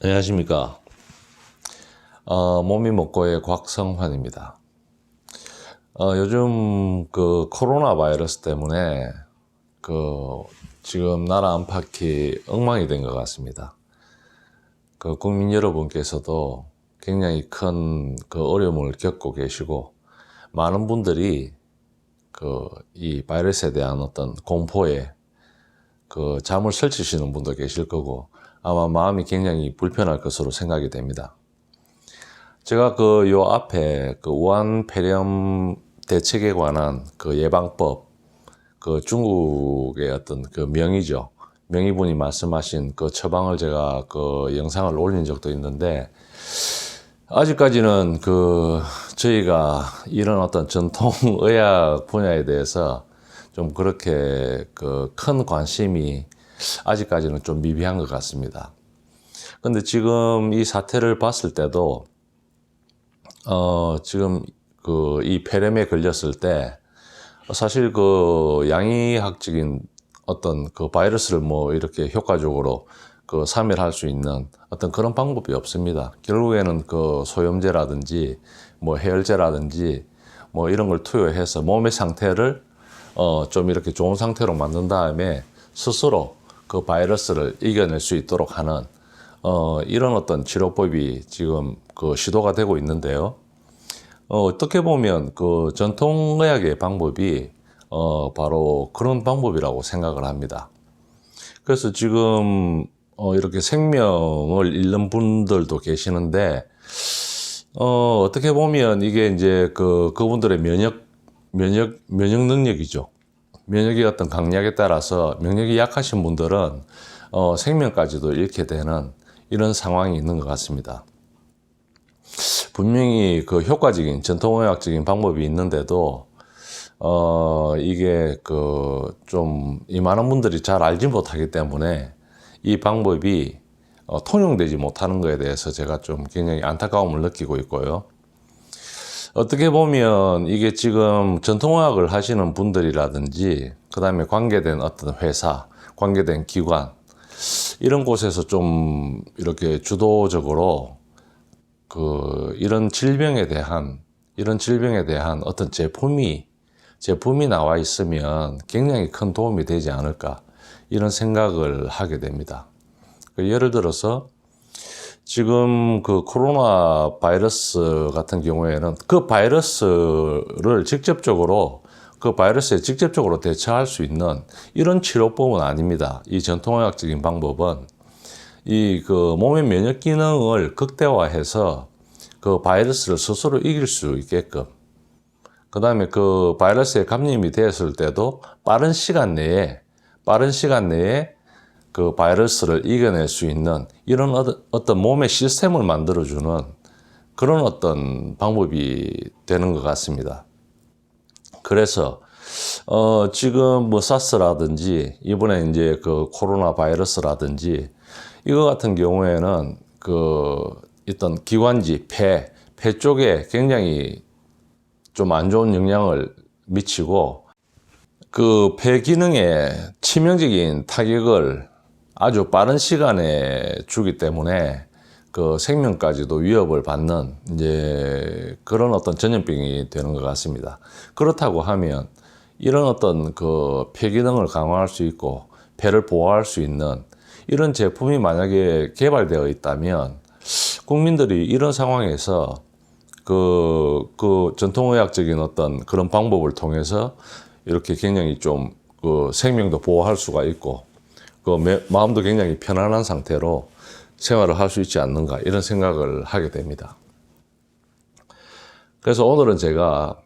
안녕하십니까. 몸이 먹고의 곽성환입니다. 요즘 그 코로나 바이러스 때문에 지금 나라 안팎이 엉망이 된 것 같습니다. 국민 여러분께서도 굉장히 큰 어려움을 겪고 계시고, 많은 분들이 이 바이러스에 대한 어떤 공포에 잠을 설치시는 분도 계실 거고, 아마 마음이 굉장히 불편할 것으로 생각이 됩니다. 제가 요 앞에 우한 폐렴 대책에 관한 예방법, 중국의 어떤 명의죠. 명의분이 말씀하신 처방을 제가 영상을 올린 적도 있는데, 아직까지는 저희가 이런 어떤 전통 의학 분야에 대해서 좀 그렇게 큰 관심이 아직까지는 좀 미비한 것 같습니다. 근데 지금 이 사태를 봤을 때도, 지금 이 폐렴에 걸렸을 때, 사실 양의학적인 어떤 바이러스를 이렇게 효과적으로 사멸할 수 있는 어떤 그런 방법이 없습니다. 결국에는 소염제라든지 해열제라든지 이런 걸 투여해서 몸의 상태를 좀 이렇게 좋은 상태로 만든 다음에 스스로 바이러스를 이겨낼 수 있도록 하는 이런 어떤 치료법이 지금 시도가 되고 있는데요. 어떻게 보면 전통의학의 방법이 바로 그런 방법이라고 생각을 합니다. 그래서 지금 이렇게 생명을 잃는 분들도 계시는데, 어떻게 보면 이게 이제 그분들의 면역 능력이죠. 면역의 어떤 강약에 따라서 면역이 약하신 분들은 생명까지도 잃게 되는 이런 상황이 있는 것 같습니다. 분명히 효과적인 전통의학적인 방법이 있는데도 이게 좀 이 많은 분들이 잘 알지 못하기 때문에 이 방법이 통용되지 못하는 것에 대해서 제가 좀 굉장히 안타까움을 느끼고 있고요. 어떻게 보면 이게 지금 전통의학을 하시는 분들이라든지, 그 다음에 관계된 어떤 회사, 관계된 기관, 이런 곳에서 좀 이렇게 주도적으로 이런 질병에 대한 어떤 제품이 나와 있으면 굉장히 큰 도움이 되지 않을까, 이런 생각을 하게 됩니다. 예를 들어서 지금 코로나 바이러스 같은 경우에는 바이러스를 직접적으로 바이러스에 직접적으로 대처할 수 있는 이런 치료법은 아닙니다. 이 전통의학적인 방법은 이 몸의 면역 기능을 극대화해서 바이러스를 스스로 이길 수 있게끔, 그 다음에 바이러스에 감염이 되었을 때도 빠른 시간 내에 바이러스를 이겨낼 수 있는 이런 어떤 몸의 시스템을 만들어주는 그런 어떤 방법이 되는 것 같습니다. 그래서 지금 사스라든지 이번에 이제 코로나 바이러스라든지 이거 같은 경우에는 어떤 기관지 폐 쪽에 굉장히 좀 안 좋은 영향을 미치고 폐 기능에 치명적인 타격을 아주 빠른 시간에 주기 때문에 생명까지도 위협을 받는 이제 그런 어떤 전염병이 되는 것 같습니다. 그렇다고 하면 이런 어떤 폐 기능을 강화할 수 있고 폐를 보호할 수 있는 이런 제품이 만약에 개발되어 있다면 국민들이 이런 상황에서 전통의학적인 어떤 그런 방법을 통해서 이렇게 굉장히 좀 생명도 보호할 수가 있고 마음도 굉장히 편안한 상태로 생활을 할 수 있지 않는가, 이런 생각을 하게 됩니다. 그래서 오늘은 제가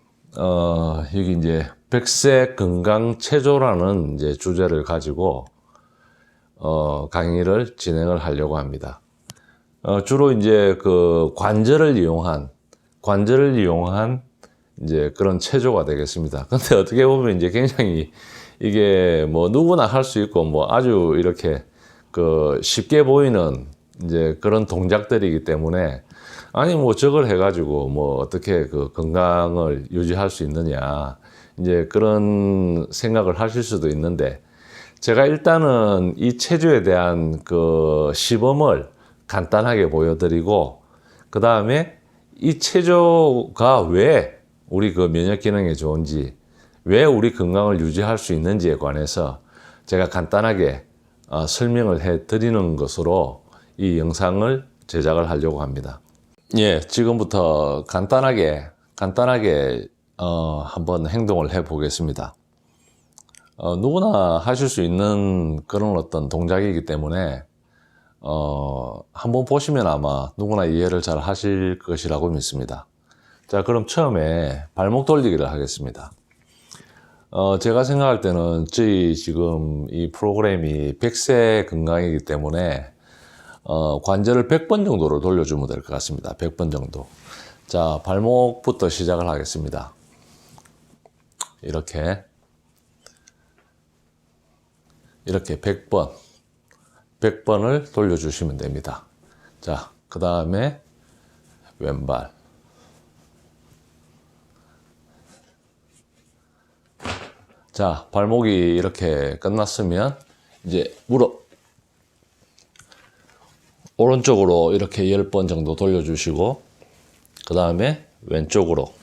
여기 이제 백세 건강 체조라는 이제 주제를 가지고 강의를 진행을 하려고 합니다. 주로 이제 관절을 이용한 이제 그런 체조가 되겠습니다. 근데 어떻게 보면 이제 굉장히 이게 누구나 할 수 있고 아주 이렇게 쉽게 보이는 이제 그런 동작들이기 때문에, 아니 저걸 해가지고 어떻게 건강을 유지할 수 있느냐, 이제 그런 생각을 하실 수도 있는데, 제가 일단은 이 체조에 대한 시범을 간단하게 보여드리고, 그 다음에 이 체조가 왜 우리 그 면역 기능에 좋은지, 왜 우리 건강을 유지할 수 있는지에 관해서 제가 간단하게 설명을 해 드리는 것으로 이 영상을 제작을 하려고 합니다. 예, 지금부터 간단하게 한번 행동을 해 보겠습니다. 누구나 하실 수 있는 그런 어떤 동작이기 때문에 한번 보시면 아마 누구나 이해를 잘 하실 것이라고 믿습니다. 자, 그럼 처음에 발목 돌리기를 하겠습니다. 제가 생각할 때는 저희 지금 이 프로그램이 100세 건강이기 때문에 관절을 100번 정도로 돌려주면 될 것 같습니다. 100번 정도. 자, 발목부터 시작을 하겠습니다. 이렇게 100번을 돌려주시면 됩니다. 자, 그 다음에 왼발. 자, 발목이 이렇게 끝났으면 이제 무릎 오른쪽으로 이렇게 10번 정도 돌려주시고, 그 다음에 왼쪽으로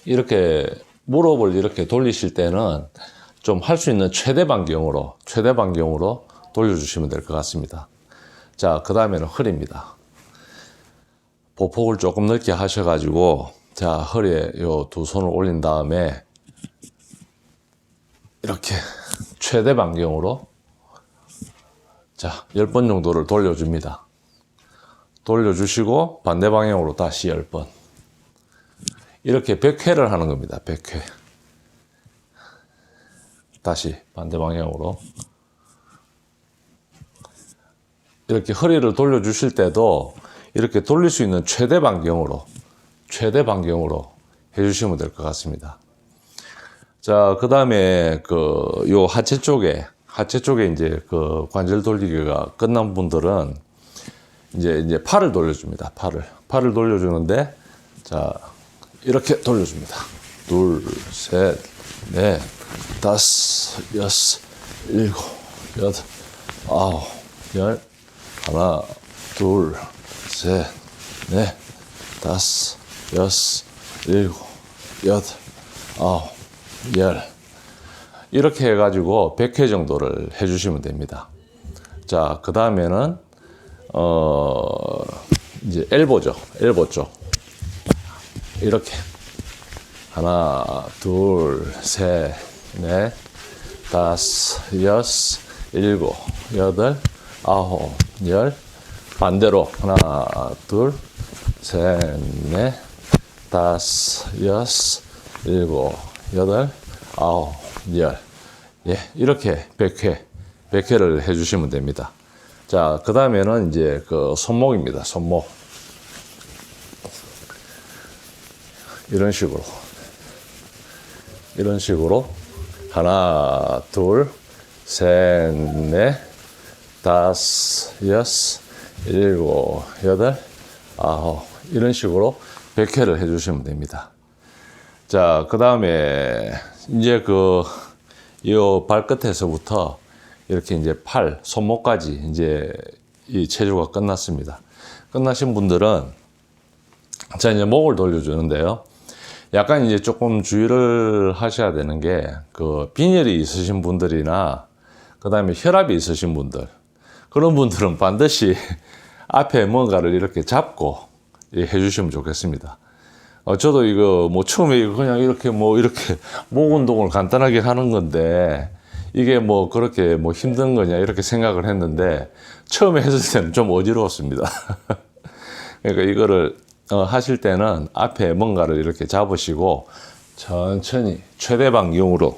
이렇게 무릎을 이렇게 돌리실 때는 좀 할 수 있는 최대 반경으로 돌려주시면 될 것 같습니다. 자, 그 다음에는 허리입니다. 보폭을 조금 넓게 하셔가지고, 자, 허리에 요 두 손을 올린 다음에 이렇게 최대 반경으로 자, 10번 정도를 돌려줍니다. 돌려주시고 반대 방향으로 다시 10번. 이렇게 100회를 하는 겁니다. 100회. 다시 반대 방향으로. 이렇게 허리를 돌려주실 때도 이렇게 돌릴 수 있는 최대 반경으로 해주시면 될 것 같습니다. 자, 그 다음에 요 하체 쪽에 이제 그 관절 돌리기가 끝난 분들은 이제 팔을 돌려줍니다. 팔을 돌려주는데, 자, 이렇게 돌려줍니다. 둘, 셋, 넷, 다섯, 여섯, 일곱, 여덟, 아홉, 열. 하나, 둘, 셋, 넷, 다섯, 여섯, 일곱, 여덟, 아홉, 열. 이렇게 해가지고 100회 정도를 해주시면 됩니다. 자, 그 다음에는 이제 엘보죠. 엘보 쪽. 이렇게 하나, 둘, 셋, 넷, 다섯, 여섯, 일곱, 여덟, 아홉, 열. 반대로 하나, 둘, 셋, 넷, 다섯, 여섯, 일곱, 여덟, 아홉, 열. 예, 이렇게 100회를 해주시면 됩니다. 자, 그 다음에는 이제 그 손목입니다. 손목. 이런 식으로 하나, 둘, 셋, 넷, 다섯, 여섯, 일곱, 여덟, 아홉. 이런 식으로 100회를 해주시면 됩니다. 자, 그 다음에 이제 이 발끝에서부터 이렇게 이제 손목까지 이제 이 체조가 끝났습니다. 끝나신 분들은 자, 이제 목을 돌려주는데요. 약간 이제 조금 주의를 하셔야 되는 게 빈혈이 있으신 분들이나 그 다음에 혈압이 있으신 분들, 그런 분들은 반드시 앞에 뭔가를 이렇게 잡고 해주시면 좋겠습니다. 저도 이거 처음에 그냥 이렇게 목 운동을 간단하게 하는 건데 이게 그렇게 힘든 거냐 이렇게 생각을 했는데 처음에 했을 때는 좀 어지러웠습니다. 그러니까 이거를 하실 때는 앞에 뭔가를 이렇게 잡으시고 천천히 최대 반경으로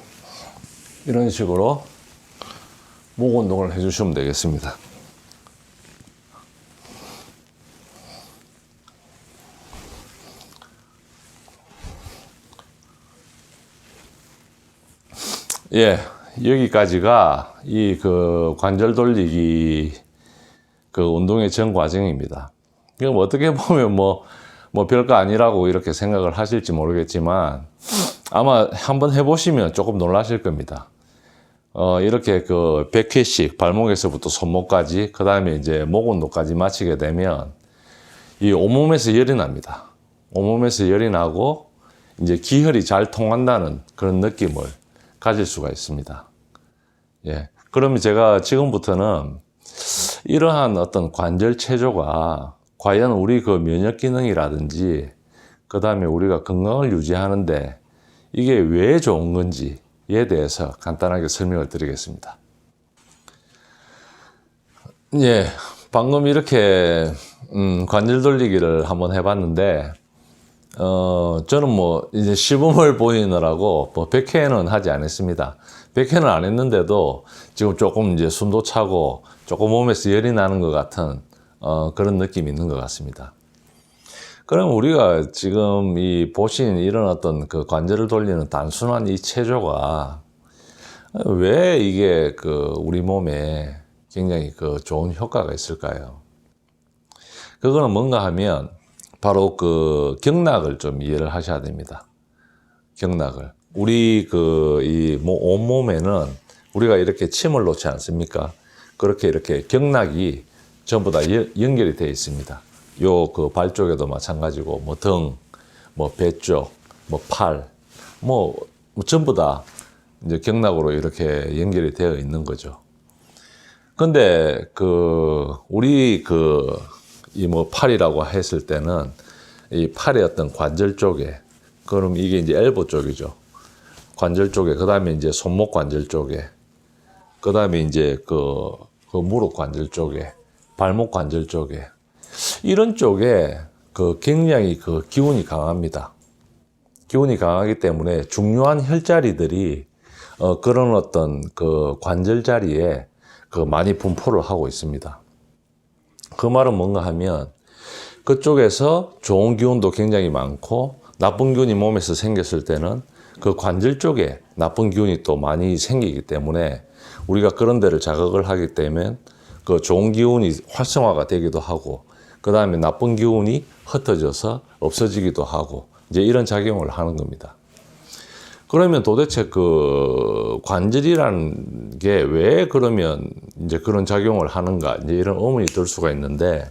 이런 식으로 목 운동을 해주시면 되겠습니다. 예, 여기까지가 이 관절 돌리기 운동의 전 과정입니다. 그럼 어떻게 보면 별거 아니라고 이렇게 생각을 하실지 모르겠지만 아마 한번 해보시면 조금 놀라실 겁니다. 이렇게 그 100회씩 발목에서부터 손목까지, 그 다음에 이제 목 운동까지 마치게 되면 이 온몸에서 열이 납니다. 온몸에서 열이 나고 이제 기혈이 잘 통한다는 그런 느낌을 가질 수가 있습니다. 예. 그러면 제가 지금부터는 이러한 어떤 관절 체조가 과연 우리 그 면역 기능이라든지, 그 다음에 우리가 건강을 유지하는데 이게 왜 좋은 건지에 대해서 간단하게 설명을 드리겠습니다. 예. 방금 이렇게 관절 돌리기를 한번 해봤는데, 저는 뭐 이제 시범을 보이느라고 뭐 100회는 하지 않았습니다. 100회는 안 했는데도 지금 조금 이제 숨도 차고 조금 몸에서 열이 나는 것 같은 그런 느낌이 있는 것 같습니다. 그럼 우리가 지금 이 보신 이런 어떤 그 관절을 돌리는 단순한 이 체조가 왜 이게 그 우리 몸에 굉장히 그 좋은 효과가 있을까요? 그거는 뭔가 하면 바로 그 경락을 좀 이해를 하셔야 됩니다. 경락을. 우리 그 이 온몸에는 우리가 이렇게 침을 놓지 않습니까? 그렇게 이렇게 경락이 전부 다 연결이 되어 있습니다. 요 그 발 쪽에도 마찬가지고, 뭐 등, 뭐 배 쪽, 뭐 팔, 뭐 전부 다 이제 경락으로 이렇게 연결이 되어 있는 거죠. 근데 그 우리 그 이 뭐 팔이라고 했을 때는 이 팔의 어떤 관절 쪽에, 그럼 이게 이제 엘보 쪽이죠. 관절 쪽에, 그 다음에 이제 손목 관절 쪽에, 그 다음에 이제 그 무릎 관절 쪽에, 발목 관절 쪽에, 이런 쪽에 그 굉장히 그 기운이 강합니다. 기운이 강하기 때문에 중요한 혈자리들이 그런 어떤 그 관절 자리에 그 많이 분포를 하고 있습니다. 그 말은 뭔가 하면 그쪽에서 좋은 기운도 굉장히 많고 나쁜 기운이 몸에서 생겼을 때는 그 관절 쪽에 나쁜 기운이 또 많이 생기기 때문에 우리가 그런 데를 자극을 하기 때문에 그 좋은 기운이 활성화가 되기도 하고, 그 다음에 나쁜 기운이 흩어져서 없어지기도 하고, 이제 이런 작용을 하는 겁니다. 그러면 도대체 그 관절이라는 게 왜 그러면 이제 그런 작용을 하는가, 이제 이런 의문이 들 수가 있는데,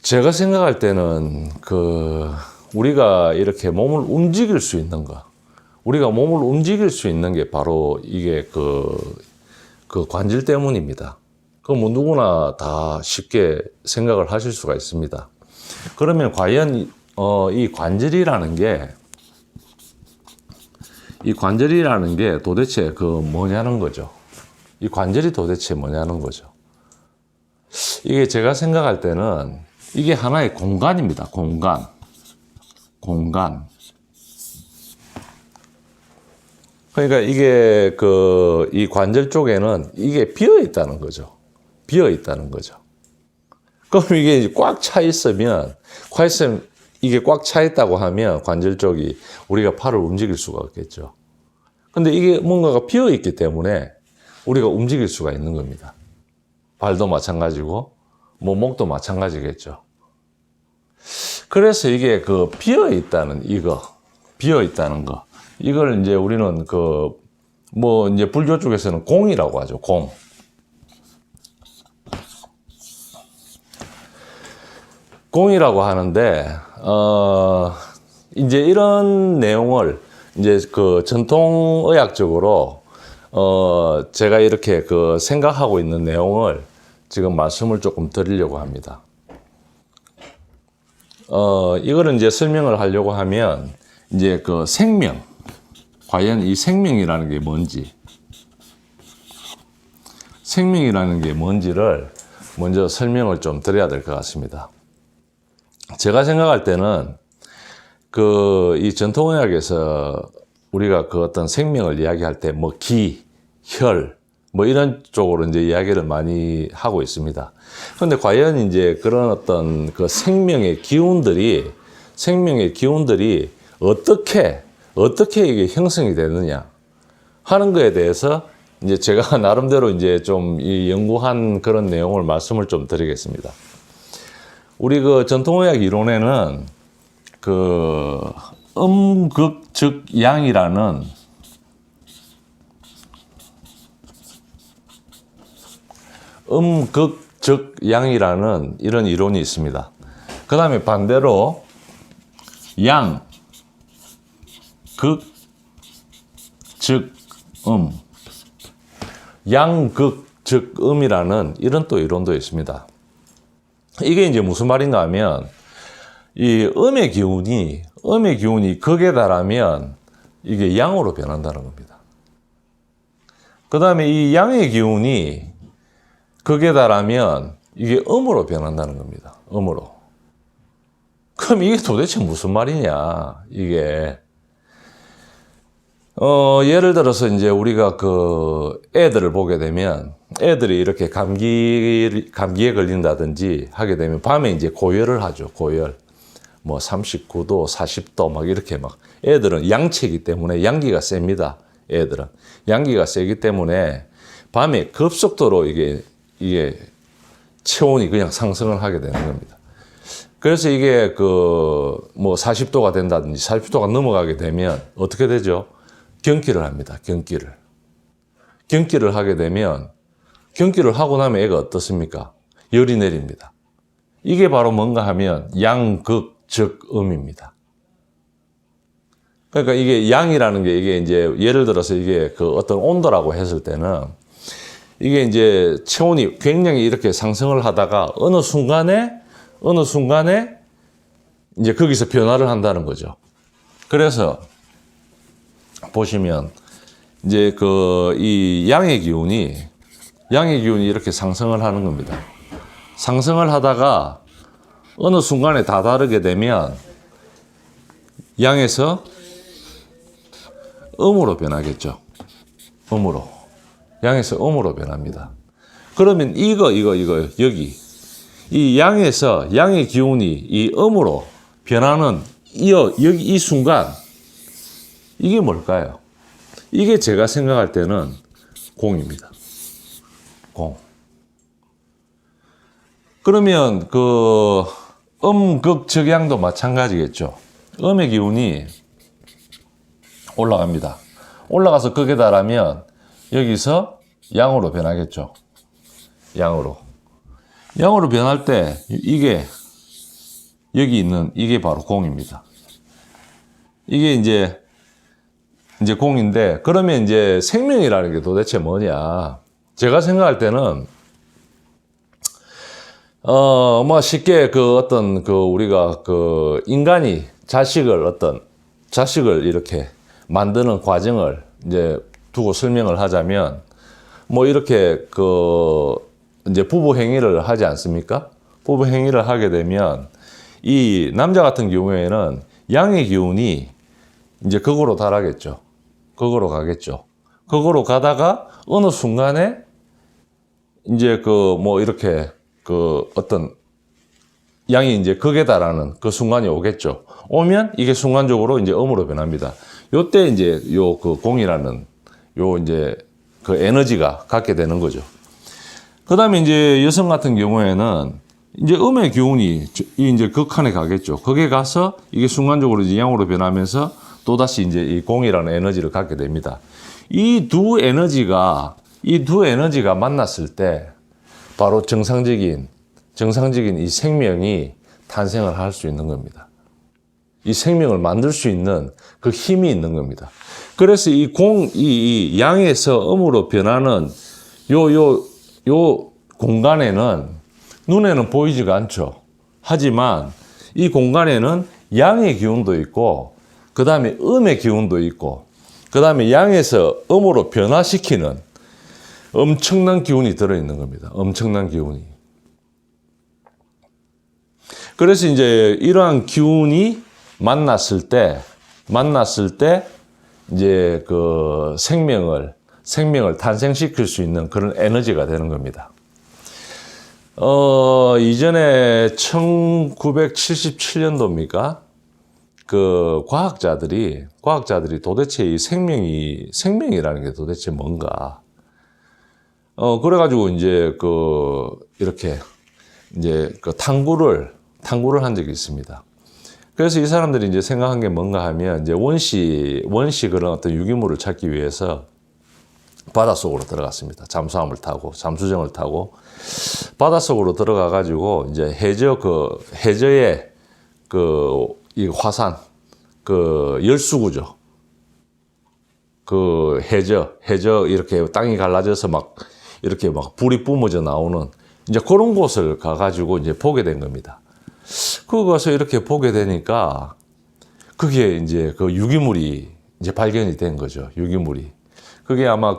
제가 생각할 때는 그 우리가 이렇게 몸을 움직일 수 있는 거, 우리가 몸을 움직일 수 있는 게 바로 이게 그 관절 때문입니다. 그 뭐 누구나 다 쉽게 생각을 하실 수가 있습니다. 그러면 과연 이 관절이라는 게 도대체 그 뭐냐는 거죠. 이 관절이 도대체 뭐냐는 거죠. 이게 제가 생각할 때는 이게 하나의 공간입니다. 공간. 그러니까 이게 이 관절 쪽에는 이게 비어 있다는 거죠. 그럼 이게 꽉 차 있으면, 이게 꽉 차 있다고 하면 관절 쪽이 우리가 팔을 움직일 수가 없겠죠. 근데 이게 뭔가가 비어 있기 때문에 우리가 움직일 수가 있는 겁니다. 발도 마찬가지고, 뭐 목도 마찬가지겠죠. 그래서 이게 그 비어 있다는 거. 이걸 이제 우리는 뭐 이제 불교 쪽에서는 공이라고 하죠. 공이라고 하는데, 이제 이런 내용을 이제 그 전통의학적으로, 제가 이렇게 생각하고 있는 내용을 지금 말씀을 조금 드리려고 합니다. 이거를 이제 설명을 하려고 하면, 이제 생명, 과연 이 생명이라는 게 뭔지를 먼저 설명을 좀 드려야 될 것 같습니다. 제가 생각할 때는 이 전통의학에서 우리가 어떤 생명을 이야기할 때 뭐 기, 혈, 뭐 이런 쪽으로 이제 이야기를 많이 하고 있습니다. 그런데 과연 이제 그런 어떤 생명의 기운들이 어떻게 이게 형성이 되느냐 하는 거에 대해서 이제 제가 나름대로 이제 좀 연구한 그런 내용을 말씀을 좀 드리겠습니다. 우리 전통의학 이론에는 음극 즉 양이라는 극적 양이라는 이런 이론이 있습니다. 그 다음에 반대로 양, 극, 즉, 양극, 즉, 이라는 이런 또 이론도 있습니다. 이게 이제 무슨 말인가 하면, 이 음의 기운이 극에 달하면 이게 양으로 변한다는 겁니다. 그 다음에 이 양의 기운이 극에 달하면 이게 음으로 변한다는 겁니다. 음으로. 그럼 이게 도대체 무슨 말이냐, 이게. 예를 들어서 이제 우리가 그 애들을 보게 되면 애들이 이렇게 감기에 걸린다든지 하게 되면 밤에 이제 고열을 하죠, 고열. 뭐 39도, 40도 막 이렇게 막 애들은 양체이기 때문에 양기가 셉니다. 애들은. 양기가 세기 때문에 밤에 급속도로 이게 체온이 그냥 상승을 하게 되는 겁니다. 그래서 이게 뭐 40도가 된다든지 40도가 넘어가게 되면 어떻게 되죠? 경기를 합니다. 경기를 하게 되면 경기를 하고 나면 애가 어떻습니까? 열이 내립니다. 이게 바로 뭔가 하면 양극적음입니다. 그러니까 이게 양이라는 게 이게 이제 예를 들어서 이게 그 어떤 온도라고 했을 때는 이게 이제 체온이 굉장히 이렇게 상승을 하다가 어느 순간에 이제 거기서 변화를 한다는 거죠. 그래서 보시면 이제 이 양의 기운이 이렇게 상승을 하는 겁니다. 상승을 하다가 어느 순간에 다다르게 되면 양에서 음으로 변하겠죠. 양에서 음으로 변합니다. 그러면 여기 이 양의 기운이 이 음으로 변하는 여기 이 순간 이게 뭘까요? 이게 제가 생각할 때는 공입니다. 공. 그러면 음극적양도 마찬가지겠죠. 음의 기운이 올라갑니다. 올라가서 극에 달하면 여기서 양으로 변하겠죠. 양으로 변할 때 이게 여기 있는 이게 바로 공입니다. 이게 이제 공인데, 그러면 이제 생명이라는 게 도대체 뭐냐? 제가 생각할 때는 뭐 쉽게 우리가 인간이 자식을 이렇게 만드는 과정을 이제 두고 설명을 하자면, 뭐 이렇게 이제 부부 행위를 하지 않습니까? 부부 행위를 하게 되면 이 남자 같은 경우에는 양의 기운이 이제 극으로 달하겠죠. 극으로 가겠죠. 극으로 가다가 어느 순간에 이제 뭐 이렇게 어떤 양이 이제 극에 달하는 그 순간이 오겠죠. 오면 이게 순간적으로 이제 음으로 변합니다. 요때 이제 공이라는 이제 에너지가 갖게 되는 거죠. 그 다음에 이제 여성 같은 경우에는 이제 음의 기운이 이제 극한에 가겠죠. 거기에 가서 이게 순간적으로 이제 양으로 변하면서 또다시 이제 이 공이라는 에너지를 갖게 됩니다. 이 두 에너지가 만났을 때 바로 정상적인 이 생명이 탄생을 할 수 있는 겁니다. 이 생명을 만들 수 있는 그 힘이 있는 겁니다. 그래서 이 양에서 음으로 변하는 요 공간에는 눈에는 보이지가 않죠. 하지만 이 공간에는 양의 기운도 있고, 그 다음에 음의 기운도 있고, 그 다음에 양에서 음으로 변화시키는 엄청난 기운이 들어있는 겁니다. 엄청난 기운이. 그래서 이제 이러한 기운이 만났을 때 이제 생명을 탄생시킬 수 있는 그런 에너지가 되는 겁니다. 이전에 1977년도입니까? 과학자들이 도대체 이 생명이라는 게 도대체 뭔가. 그래가지고 이제 이렇게 이제 탐구를 한 적이 있습니다. 그래서 이 사람들이 이제 생각한 게 뭔가 하면 이제 원시 그런 어떤 유기물을 찾기 위해서 바닷속으로 들어갔습니다. 잠수함을 타고, 잠수정을 타고 바닷속으로 들어가 가지고 이제 해저의 이 화산, 열수구죠. 해저 이렇게 땅이 갈라져서 이렇게 불이 뿜어져 나오는 이제 그런 곳을 가가지고 이제 보게 된 겁니다. 그거서 이렇게 보게 되니까 그게 이제 유기물이 이제 발견이 된 거죠. 유기물이. 그게 아마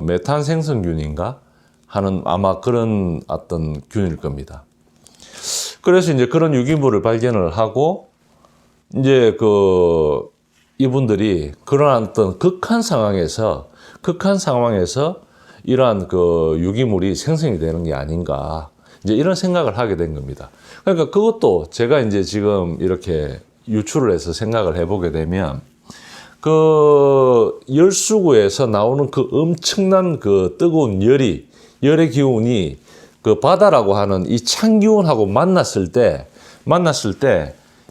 메탄 생성균인가 하는 아마 그런 어떤 균일 겁니다. 그래서 이제 그런 유기물을 발견을 하고 이제 이분들이 그런 어떤 극한 상황에서 이러한 유기물이 생성이 되는 게 아닌가 이제 이런 생각을 하게 된 겁니다. 그러니까 그것도 제가 이제 지금 이렇게 유추를 해서 생각을 해보게 되면 열수구에서 나오는 엄청난 뜨거운 열의 기운이 바다라고 하는 이 찬 기운하고 만났을 때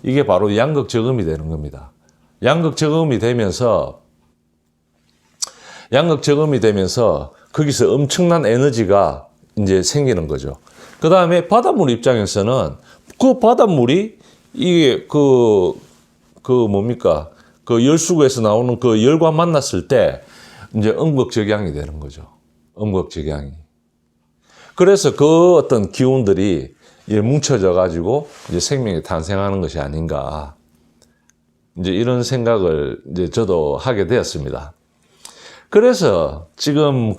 이게 바로 양극 저금이 되는 겁니다. 양극 저금이 되면서 거기서 엄청난 에너지가 이제 생기는 거죠. 그 다음에 바닷물 입장에서는 바닷물이 이게 뭡니까? 열수구에서 나오는 열과 만났을 때 이제 음극적양이 되는 거죠. 음극적양이. 그래서 어떤 기운들이 뭉쳐져 가지고 이제 생명이 탄생하는 것이 아닌가. 이제 이런 생각을 이제 저도 하게 되었습니다. 그래서 지금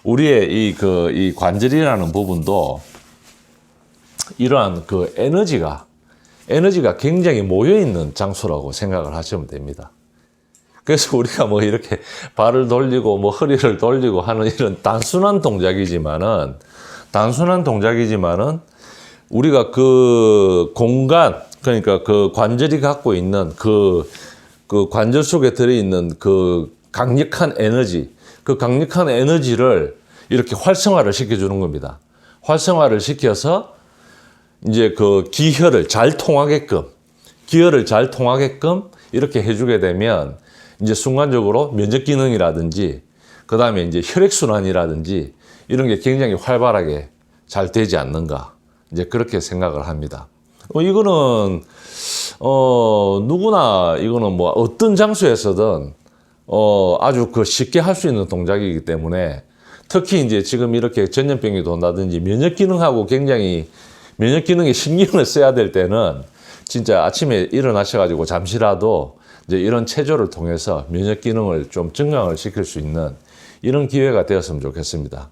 우리의 이 관절이라는 부분도 이러한 에너지가 굉장히 모여있는 장소라고 생각을 하시면 됩니다. 그래서 우리가 이렇게 발을 돌리고 허리를 돌리고 하는 이런 단순한 동작이지만은 우리가 공간, 그러니까 관절이 갖고 있는 관절 속에 들어있는 강력한 에너지, 강력한 에너지를 이렇게 활성화를 시켜주는 겁니다. 활성화를 시켜서 이제 기혈을 잘 통하게끔 이렇게 해주게 되면 이제 순간적으로 면역 기능이라든지 그 다음에 이제 혈액순환이라든지 이런 게 굉장히 활발하게 잘 되지 않는가. 이제 그렇게 생각을 합니다. 이거는, 누구나 이거는 어떤 장소에서든, 아주 쉽게 할 수 있는 동작이기 때문에 특히 이제 지금 이렇게 전염병이 돈다든지 면역 기능에 신경을 써야 될 때는 진짜 아침에 일어나셔가지고 잠시라도 이제 이런 체조를 통해서 면역 기능을 좀 증강을 시킬 수 있는 이런 기회가 되었으면 좋겠습니다.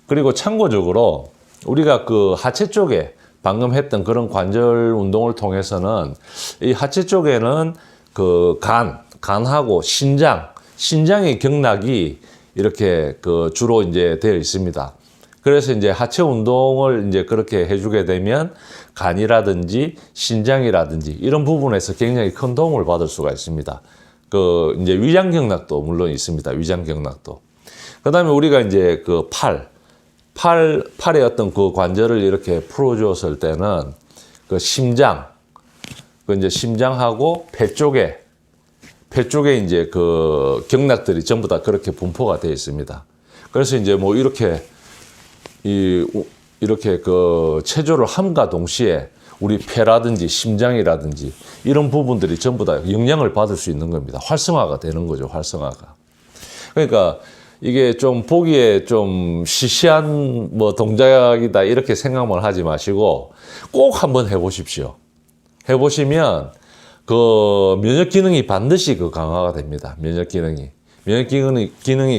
그리고 참고적으로 우리가 하체 쪽에 방금 했던 그런 관절 운동을 통해서는 이 하체 쪽에는 간하고 신장의 경락이 이렇게 주로 이제 되어 있습니다. 그래서 이제 하체 운동을 이제 그렇게 해주게 되면 간이라든지 신장이라든지 이런 부분에서 굉장히 큰 도움을 받을 수가 있습니다. 이제 위장경락도 물론 있습니다. 위장경락도. 그 다음에 우리가 이제 팔의 어떤 관절을 이렇게 풀어주었을 때는 이제 심장하고 폐 쪽에 이제 경락들이 전부 다 그렇게 분포가 되어 있습니다. 그래서 이제 이렇게 체조를 함과 동시에 우리 폐라든지 심장이라든지 이런 부분들이 전부 다 영향을 받을 수 있는 겁니다. 활성화가 되는 거죠, 활성화가. 그러니까 이게 좀 보기에 좀 시시한 동작이다 이렇게 생각만 하지 마시고 꼭 한번 해보십시오. 해보시면 면역 기능이 반드시 강화가 됩니다. 면역 기능이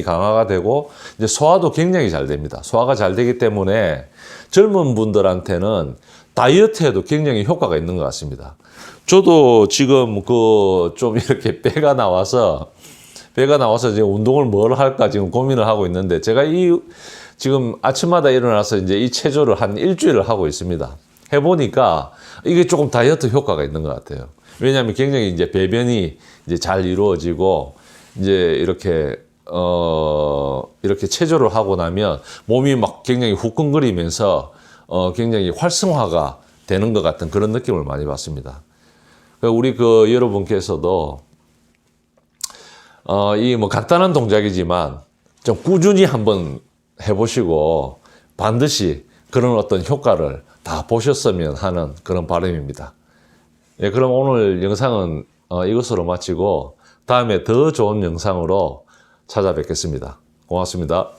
강화가 되고 이제 소화도 굉장히 잘 됩니다. 소화가 잘 되기 때문에 젊은 분들한테는 다이어트에도 굉장히 효과가 있는 것 같습니다. 저도 지금 좀 이렇게 배가 나와서 지금 운동을 뭘 할까 지금 고민을 하고 있는데 제가 지금 아침마다 일어나서 이제 이 체조를 한 일주일을 하고 있습니다. 해보니까 이게 조금 다이어트 효과가 있는 것 같아요. 왜냐하면 굉장히 이제 배변이 이제 잘 이루어지고 이제 이렇게 체조를 하고 나면 몸이 굉장히 후끈거리면서 굉장히 활성화가 되는 것 같은 그런 느낌을 많이 받습니다. 우리 여러분께서도 이 뭐 간단한 동작이지만 좀 꾸준히 한번 해보시고 반드시 그런 어떤 효과를 다 보셨으면 하는 그런 바람입니다. 예, 그럼 오늘 영상은 이것으로 마치고 다음에 더 좋은 영상으로 찾아뵙겠습니다. 고맙습니다.